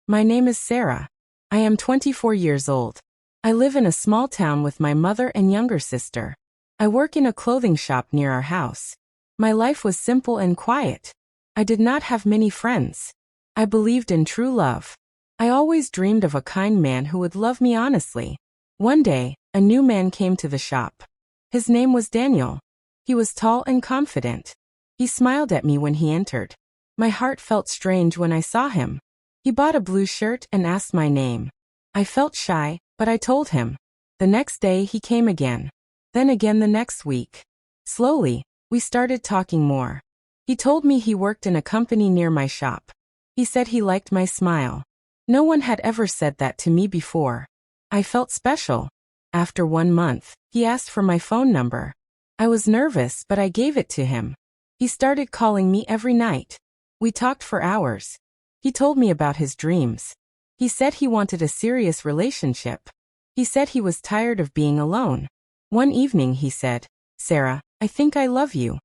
My name is Sarah. I am 24 years old. I live in a small town with my mother and younger sister. I work in a clothing shop near our house. My life was simple and quiet. I did not have many friends. I believed in true love. I always dreamed of a kind man who would love me honestly. One day, a new man came to the shop. His name was Daniel. He was tall and confident. He smiled at me when he entered. My heart felt strange when I saw him. He bought a blue shirt and asked my name. I felt shy, but I told him. The next day he came again. Then again the next week. Slowly, we started talking more. He told me he worked in a company near my shop. He said he liked my smile. No one had ever said that to me before. I felt special. After 1 month, he asked for my phone number. I was nervous, but I gave it to him. He started calling me every night. We talked for hours. He told me about his dreams. He said he wanted a serious relationship. He said he was tired of being alone. One evening he said, "Sarah, I think I love you."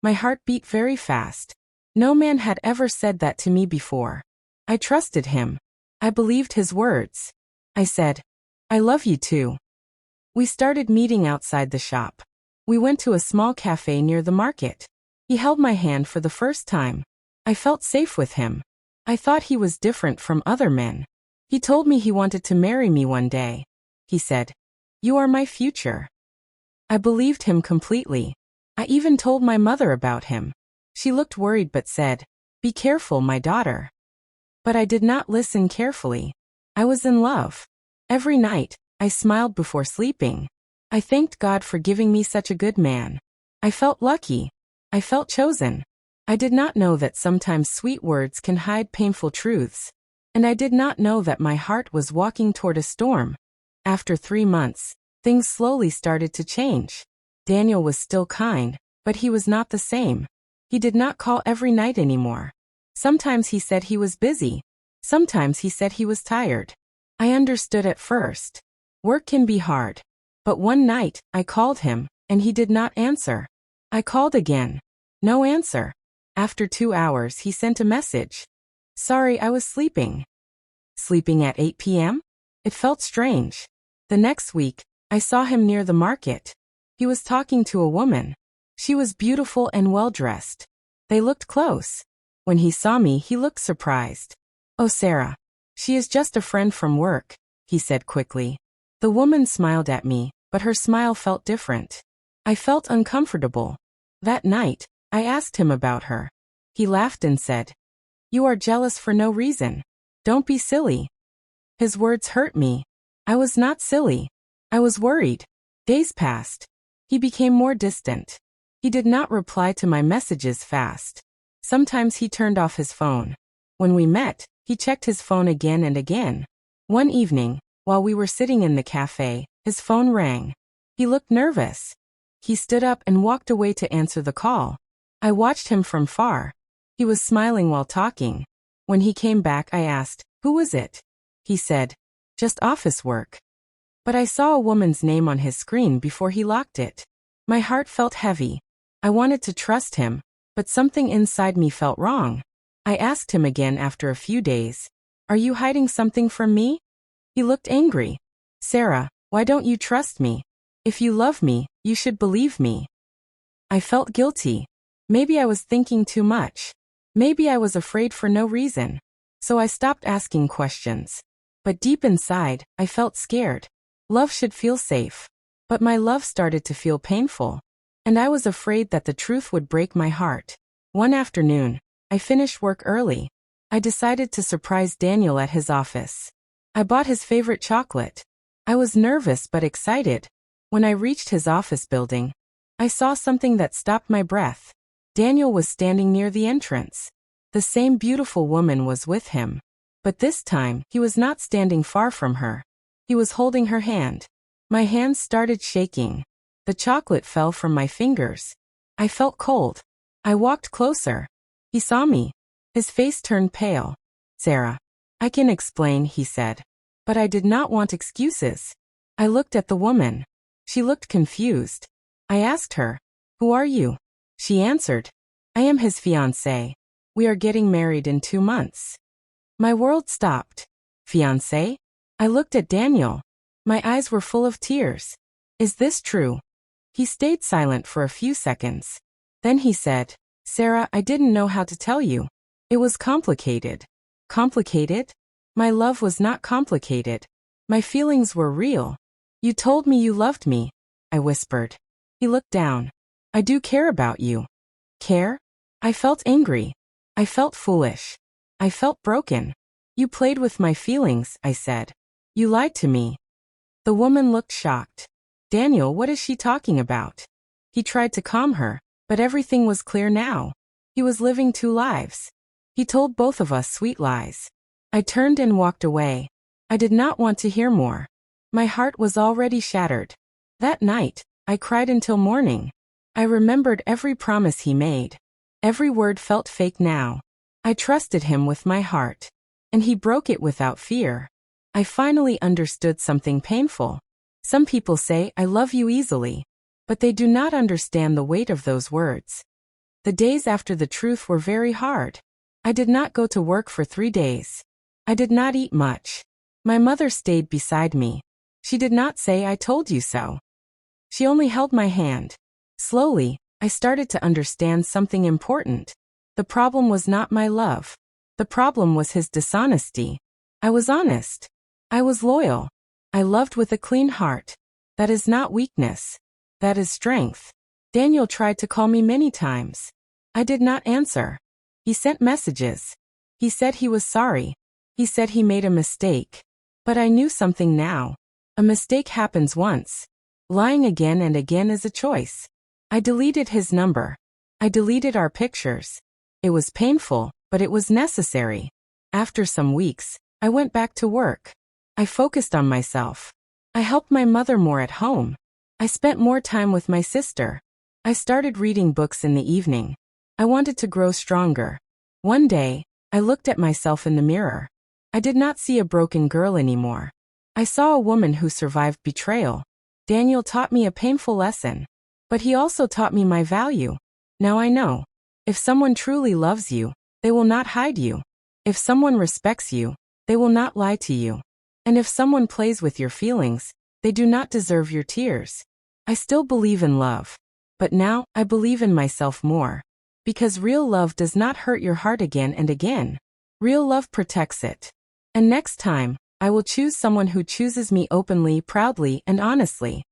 My heart beat very fast. No man had ever said that to me before. I trusted him. I believed his words. I said, "I love you too." We started meeting outside the shop. We went to a small cafe near the market. He held my hand for the first time. I felt safe with him. I thought he was different from other men. He told me he wanted to marry me one day. He said, "You are my future." I believed him completely. I even told my mother about him. She looked worried but said, "Be careful, my daughter." But I did not listen carefully. I was in love. Every night, I smiled before sleeping. I thanked God for giving me such a good man. I felt lucky. I felt chosen. I did not know that sometimes sweet words can hide painful truths. And I did not know that my heart was walking toward a storm. After 3 months, things slowly started to change. Daniel was still kind, but he was not the same. He did not call every night anymore. Sometimes he said he was busy. Sometimes he said he was tired. I understood at first. Work can be hard. But one night, I called him, and he did not answer. I called again. No answer. After 2 hours, he sent a message. "Sorry, I was sleeping." Sleeping at 8 p.m.? It felt strange. The next week, I saw him near the market. He was talking to a woman. She was beautiful and well-dressed. They looked close. When he saw me, he looked surprised. "Oh, Sarah. She is just a friend from work," he said quickly. The woman smiled at me, but her smile felt different. I felt uncomfortable. That night, I asked him about her. He laughed and said, "You are jealous for no reason. Don't be silly." His words hurt me. I was not silly. I was worried. Days passed. He became more distant. He did not reply to my messages fast. Sometimes he turned off his phone. When we met, he checked his phone again and again. One evening, while we were sitting in the cafe, his phone rang. He looked nervous. He stood up and walked away to answer the call. I watched him from far. He was smiling while talking. When he came back, I asked, "Who was it?" He said, "Just office work." But I saw a woman's name on his screen before he locked it. My heart felt heavy. I wanted to trust him, but something inside me felt wrong. I asked him again after a few days, "Are you hiding something from me?" He looked angry. "Sarah, why don't you trust me? If you love me, you should believe me." I felt guilty. Maybe I was thinking too much. Maybe I was afraid for no reason. So I stopped asking questions. But deep inside, I felt scared. Love should feel safe. But my love started to feel painful. And I was afraid that the truth would break my heart. One afternoon, I finished work early. I decided to surprise Daniel at his office. I bought his favorite chocolate. I was nervous but excited. When I reached his office building, I saw something that stopped my breath. Daniel was standing near the entrance. The same beautiful woman was with him. But this time, he was not standing far from her. He was holding her hand. My hands started shaking. The chocolate fell from my fingers. I felt cold. I walked closer. He saw me. His face turned pale. "Sarah, I can explain," he said. But I did not want excuses. I looked at the woman. She looked confused. I asked her, "Who are you?" She answered, "I am his fiancée. We are getting married in 2 months." My world stopped. Fiancé? I looked at Daniel. My eyes were full of tears. Is this true? He stayed silent for a few seconds. Then he said, Sarah, I didn't know how to tell you. It was complicated. Complicated? My love was not complicated. My feelings were real. You told me you loved me, I whispered. He looked down. I do care about you. Care? I felt angry. I felt foolish. I felt broken. You played with my feelings, I said. You lied to me. The woman looked shocked. Daniel, what is she talking about? He tried to calm her, but everything was clear now. He was living two lives. He told both of us sweet lies. I turned and walked away. I did not want to hear more. My heart was already shattered. That night, I cried until morning. I remembered every promise he made. Every word felt fake now. I trusted him with my heart. And he broke it without fear. I finally understood something painful. Some people say, I love you easily. But they do not understand the weight of those words. The days after the truth were very hard. I did not go to work for 3 days. I did not eat much. My mother stayed beside me. She did not say, I told you so. She only held my hand. Slowly, I started to understand something important. The problem was not my love. The problem was his dishonesty. I was honest. I was loyal. I loved with a clean heart. That is not weakness. That is strength. Daniel tried to call me many times. I did not answer. He sent messages. He said he was sorry. He said he made a mistake. But I knew something now. A mistake happens once. Lying again and again is a choice. I deleted his number. I deleted our pictures. It was painful, but it was necessary. After some weeks, I went back to work. I focused on myself. I helped my mother more at home. I spent more time with my sister. I started reading books in the evening. I wanted to grow stronger. One day, I looked at myself in the mirror. I did not see a broken girl anymore. I saw a woman who survived betrayal. Daniel taught me a painful lesson. But he also taught me my value. Now I know. If someone truly loves you, they will not hide you. If someone respects you, they will not lie to you. And if someone plays with your feelings, they do not deserve your tears. I still believe in love. But now, I believe in myself more. Because real love does not hurt your heart again and again. Real love protects it. And next time, I will choose someone who chooses me openly, proudly, and honestly.